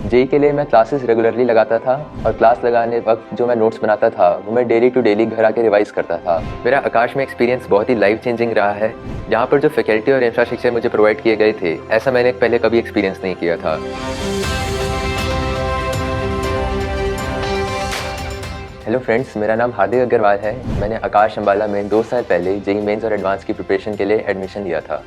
JEE के लिए मैं क्लासेस रेगुलरली लगाता था और क्लास लगाने वक्त जो मैं नोट्स बनाता था वो मैं डेली टू डेली घर आके रिवाइज करता था। मेरा आकाश में एक्सपीरियंस बहुत ही लाइफ चेंजिंग रहा है। यहाँ पर जो फैकल्टी और इंफ्रास्ट्रक्चर मुझे प्रोवाइड किए गए थे, ऐसा मैंने पहले कभी एक्सपीरियंस नहीं किया था। हेलो फ्रेंड्स, मेरा नाम हार्दिक अग्रवाल है। मैंने आकाश अंबाला में 2 साल पहले जेईई मेंस और एडवांस की प्रिपरेशन के लिए एडमिशन लिया था।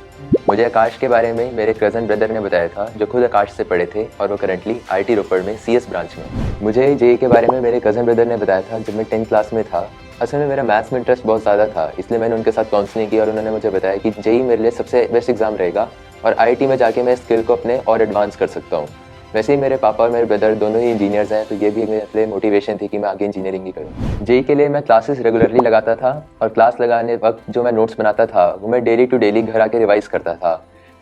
मुझे आकाश के बारे में मेरे कज़न ब्रदर ने बताया था, जो खुद आकाश से पढ़े थे और वो करंटली आईटी रोपड़ में सीएस ब्रांच में। मुझे जेईई के बारे में मेरे कज़न ब्रदर ने बताया था जब मैं 10th क्लास में था। असल में मेरा मैथ्स में इंटरेस्ट बहुत ज़्यादा था, इसलिए मैंने उनके साथ काउंसलिंग की और उन्होंने मुझे बताया कि जेईई मेरे लिए सबसे बेस्ट एग्जाम रहेगा और आईटी में जाके मैं स्किल को अपने और एडवांस कर सकता हूँ। वैसे ही मेरे पापा और मेरे ब्रदर दोनों ही इंजीनियर्स हैं, तो ये भी मेरे लिए मोटिवेशन थी कि मैं आगे इंजीनियरिंग ही करूँ। जेईई के लिए मैं क्लासेस रेगुलरली लगाता था और क्लास लगाने वक्त जो मैं नोट्स बनाता था वो मैं डेली टू डेली घर आके रिवाइज करता था।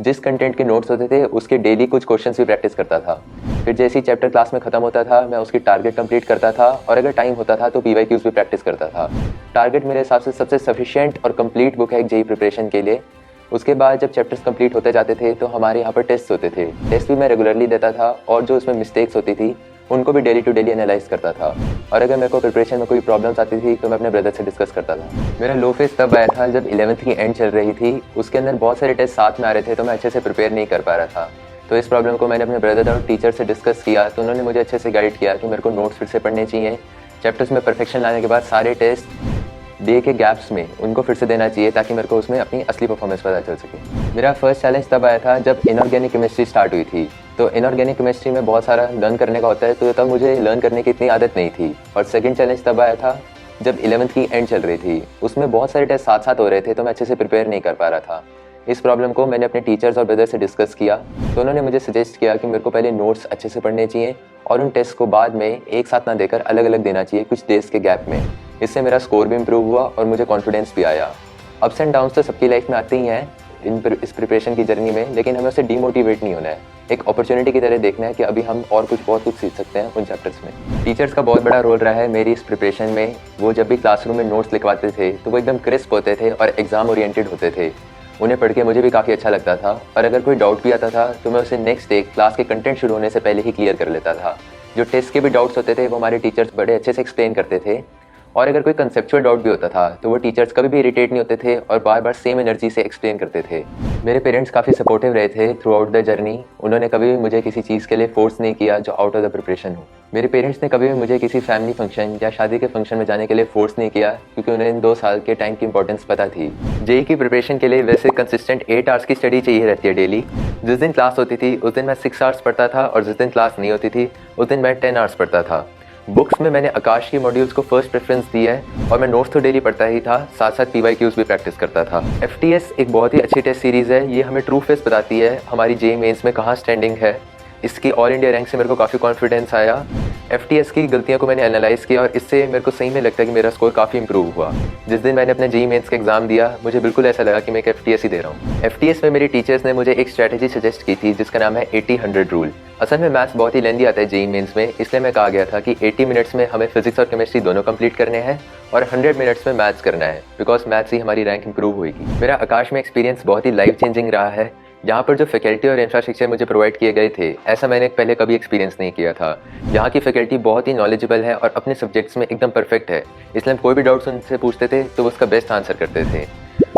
जिस कंटेंट के नोट्स होते थे उसके डेली कुछ क्वेश्चंस भी प्रैक्टिस करता था। फिर जैसे ही चैप्टर क्लास में खत्म होता था मैं उसकी टारगेट कंप्लीट करता था और अगर टाइम होता था तो पीवाईक्यूज भी प्रैक्टिस करता था। टारगेट मेरे हिसाब से सबसे सफिशिएंट और कंप्लीट बुक है जेईई प्रिपरेशन के लिए। उसके बाद जब चैप्टर्स कंप्लीट होते जाते थे तो हमारे यहाँ पर टेस्ट होते थे। टेस्ट भी मैं रेगुलरली देता था और जो उसमें मिस्टेक्स होती थी उनको भी डेली टू डेली एनालाइज करता था। और अगर मेरे को प्रिपरेशन में कोई प्रॉब्लम्स आती थी तो मैं अपने ब्रदर से डिस्कस करता था। मेरा लो फेज तब आया था जब 11th की एंड चल रही थी। उसके अंदर बहुत सारे टेस्ट साथ में आ रहे थे तो मैं अच्छे से प्रिपेयर नहीं कर पा रहा था। तो इस प्रॉब्लम को मैंने अपने ब्रदर और टीचर से डिस्कस किया तो उन्होंने मुझे अच्छे से गाइड किया कि मेरे को नोट्स फिर से पढ़ने चाहिए। चैप्टर्स में परफेक्शन लाने के बाद सारे टेस्ट डे के गैप्स में उनको फिर से देना चाहिए ताकि मेरे को उसमें अपनी असली परफॉर्मेंस पता चल सके। मेरा फर्स्ट चैलेंज तब आया था जब इनऑर्गेनिक केमिस्ट्री स्टार्ट हुई थी। तो इनऑर्गेनिक केमिस्ट्री में बहुत सारा लर्न करने का होता है, तो तब मुझे लर्न करने की इतनी आदत नहीं थी। और सेकंड चैलेंज तब आया था जब 11th की एंड चल रही थी। उसमें बहुत सारे टेस्ट साथ साथ हो रहे थे तो मैं अच्छे से प्रिपेयर नहीं कर पा रहा था। इस प्रॉब्लम को मैंने अपने टीचर्स और ब्रदर से डिस्कस किया तो उन्होंने मुझे सजेस्ट किया कि मेरे को पहले नोट्स अच्छे से पढ़ने चाहिए और उन टेस्ट को बाद में एक साथ ना देकर अलग अलग देना चाहिए कुछ डेज के गैप में। इससे मेरा स्कोर भी इम्प्रूव हुआ और मुझे कॉन्फिडेंस भी आया। अप्स एंड डाउन्स तो सबकी लाइफ में आते ही हैं इस प्रिपरेशन की जर्नी में, लेकिन हमें उससे डीमोटिवेट नहीं होना है। एक अपॉर्चुनिटी की तरह देखना है कि अभी हम और बहुत कुछ सीख सकते हैं उन चैप्टर्स में। टीचर्स का बहुत बड़ा रोल रहा है मेरी इस प्रिपरेशन में। वो जब भी क्लासरूम में नोट्स लिखवाते थे तो वो एकदम क्रिस्प होते थे और एग्जाम ओरिएंटेड होते थे। उन्हें पढ़ के मुझे भी काफ़ी अच्छा लगता था और अगर कोई डाउट भी आता था तो मैं उसे नेक्स्ट डे क्लास के कंटेंट शुरू होने से पहले ही क्लियर कर लेता था। जो टेस्ट के भी डाउट्स होते थे वो हमारे टीचर्स बड़े अच्छे से एक्सप्लेन करते थे और अगर कोई कंसेप्चुअल डाउट भी होता था तो वो टीचर्स कभी भी इरिटेट नहीं होते थे और बार बार सेम एनर्जी से एक्सप्लेन करते थे। मेरे पेरेंट्स काफ़ी सपोर्टिव रहे थे थ्रू आउट द जर्नी। उन्होंने कभी भी मुझे किसी चीज़ के लिए फोर्स नहीं किया जो आउट ऑफ द प्रिपरेशन हो। मेरे पेरेंट्स ने कभी भी मुझे किसी फैमिली फंक्शन या शादी के फंक्शन में जाने के लिए फोर्स नहीं किया, क्योंकि उन्हें इन 2 साल के टाइम की इंपॉर्टेंस पता थी। जेईई की प्रिपरेशन के लिए वैसे कंसिस्टेंट 8 आवर्स की स्टडी चाहिए रहती है डेली। जिस दिन क्लास होती थी उस दिन मैं 6 आवर्स पढ़ता था और जिस दिन क्लास नहीं होती थी उस दिन मैं 10 आवर्स पढ़ता था। बुक्स में मैंने आकाश की मॉड्यूल्स को फर्स्ट प्रेफरेंस दी है और मैं नोट्स तो डेली पढ़ता ही था, साथ साथ पीवाईक्यूज भी प्रैक्टिस करता था। एफटीएस एक बहुत ही अच्छी टेस्ट सीरीज़ है। ये हमें ट्रू फेस बताती है हमारी जेईई मेंस में कहाँ स्टैंडिंग है। इसकी ऑल इंडिया रैंक से मेरे को काफ़ी कॉन्फिडेंस आया। एफटीएस की गलतियों को मैंने एनालाइज किया और इससे मेरे को सही में लगता है कि मेरा स्कोर काफ़ी इंप्रूव हुआ। जिस दिन मैंने अपने जेईई मेंस का एग्जाम दिया मुझे बिल्कुल ऐसा लगा कि मैं एक एफटीएस ही दे रहा हूँ। एफटीएस में मेरे टीचर्स ने मुझे एक स्ट्रैटेजी सजेस्ट की थी जिसका नाम है 80-100 रूल। असल में मैथ्स बहुत ही लेंदी आता है जेईई मेंस में, इसलिए मैं कहा गया था कि 80 मिनट्स में हमें फिजिक्स और केमिस्ट्री दोनों कंप्लीट करने हैं और 100 मिनट्स में मैथ्स करना है, बिकॉज मैथ्स ही हमारी रैंक इंप्रूव होगी। मेरा आकाश में एक्सपीरियंस बहुत ही लाइफ चेंजिंग रहा है। यहाँ पर जो फैकल्टी और इंफ्रास्ट्रक्चर मुझे प्रोवाइड किए गए थे, ऐसा मैंने पहले कभी एक्सपीरियंस नहीं किया था। यहाँ की फैकल्टी बहुत ही नॉलेजेबल है और अपने सब्जेक्ट्स में एकदम परफेक्ट है, इसलिए हम कोई भी डाउट्स उनसे पूछते थे तो वो उसका बेस्ट आंसर करते थे।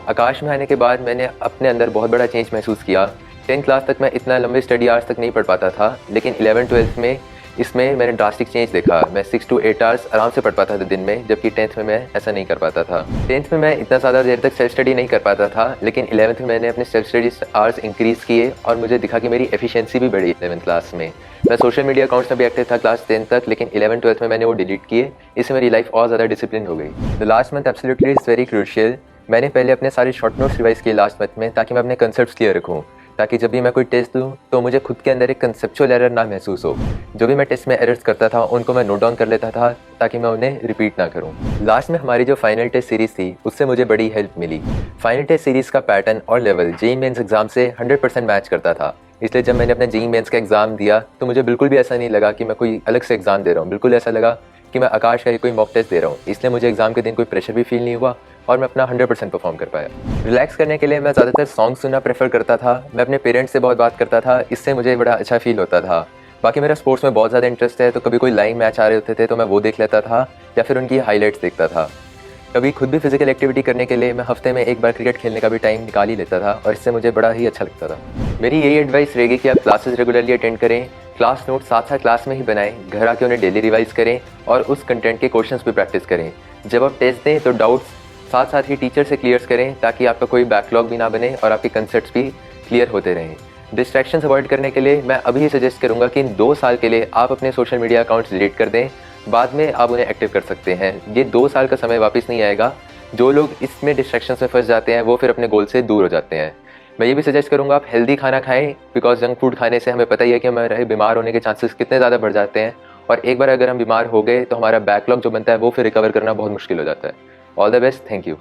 आकाश में आने के बाद मैंने अपने अंदर बहुत बड़ा चेंज महसूस किया। 10th क्लास तक मैं इतना लंबे स्टडी आवर्स तक नहीं पढ़ पाता था, लेकिन 11th-12th में इसमें मैंने ड्रास्टिक चेंज देखा। मैं 6 to 8 आवर्स आराम से पढ़ पाता था दिन में, जबकि 10th में मैं ऐसा नहीं कर पाता था। 10th में मैं इतना ज़्यादा देर तक सेल्फ स्टडी नहीं कर पाता था, लेकिन 11th में मैंने अपने सेल्फ स्टडी आवर्स इंक्रीज़ किए और मुझे दिखा कि मेरी एफिशिएंसी भी बढ़ी 11th क्लास में। मैं सोशल मीडिया अकाउंट्स में भी एक्टिव था क्लास 10th तक, लेकिन 11th-12th में मैंने वो डिलीट किए। इससे मेरी लाइफ और ज़्यादा डिसिप्लिन हो गई। The last month absolutely is very crucial. मैंने पहले अपने सारे शॉर्ट नोट्स रिवाइज किए लास्ट मंथ में, ताकि मैं अपने कंसेप्ट्स क्लियर रखूँ, ताकि जब भी मैं कोई टेस्ट दूँ तो मुझे खुद के अंदर एक कंसेप्चुअल एरर ना महसूस हो। जो भी मैं टेस्ट में एरर्स करता था उनको मैं नोट डाउन कर लेता था ताकि मैं उन्हें रिपीट ना करूँ। लास्ट में हमारी जो फाइनल टेस्ट सीरीज़ थी उससे मुझे बड़ी हेल्प मिली। फाइनल टेस्ट सीरीज़ का पैटर्न और लेवल जेईई मेंस एग्जाम से 100% मैच करता था, इसलिए जब मैंने अपने जेईई मेंस का एग्ज़ाम दिया तो मुझे बिल्कुल भी ऐसा नहीं लगा कि मैं कोई अलग से एग्ज़ाम दे रहा हूँ। बिल्कुल ऐसा लगा कि मैं आकाश का कोई मॉक टेस्ट दे रहा हूँ। इसलिए मुझे एग्जाम के दिन कोई प्रेशर भी फील नहीं हुआ और मैं अपना 100% परफॉर्म कर पाया। रिलैक्स करने के लिए मैं ज़्यादातर सॉन्ग सुनना प्रेफर करता था। मैं अपने पेरेंट्स से बहुत बात करता था, इससे मुझे बड़ा अच्छा फील होता था। बाकी मेरा स्पोर्ट्स में बहुत ज़्यादा इंटरेस्ट है, तो कभी कोई लाइव मैच आ रहे होते थे तो मैं वो देख लेता था या फिर उनकी हाइलाइट्स देखता था। कभी खुद भी फिजिकल एक्टिविटी करने के लिए मैं हफ्ते में एक बार क्रिकेट खेलने का भी टाइम निकाल ही लेता था और इससे मुझे बड़ा ही अच्छा लगता था। मेरी यही एडवाइस रहेगी कि आप क्लासेस रेगुलरली अटेंड करें, क्लास नोट साथ साथ क्लास में ही बनाएं, घर आके उन्हें डेली रिवाइज करें और उस कंटेंट के क्वेश्चंस भी प्रैक्टिस करें। जब आप टेस्ट दें तो डाउट्स साथ साथ ही टीचर से क्लियर करें ताकि आपका कोई बैकलॉग भी ना बने और आपके कंसेप्ट्स भी क्लियर होते रहें। डिस्ट्रैक्शंस अवॉइड करने के लिए मैं अभी सजेस्ट करूंगा कि इन 2 साल के लिए आप अपने सोशल मीडिया अकाउंट्स डिलीट कर दें, बाद में आप उन्हें एक्टिव कर सकते हैं। ये 2 साल का समय वापस नहीं आएगा। जो लोग इसमें डिस्ट्रैक्शंस में फंस जाते हैं वो फिर अपने गोल से दूर हो जाते हैं। मैं ये भी सजेस्ट करूंगा आप हेल्दी खाना खाएं, बिकॉज जंक फूड खाने से हमें पता ही है कि हमारे बीमार होने के चांसेस कितने ज़्यादा बढ़ जाते हैं और एक बार अगर हम बीमार हो गए तो हमारा बैकलॉग जो बनता है वो फिर रिकवर करना बहुत मुश्किल हो जाता है। All the best, thank you.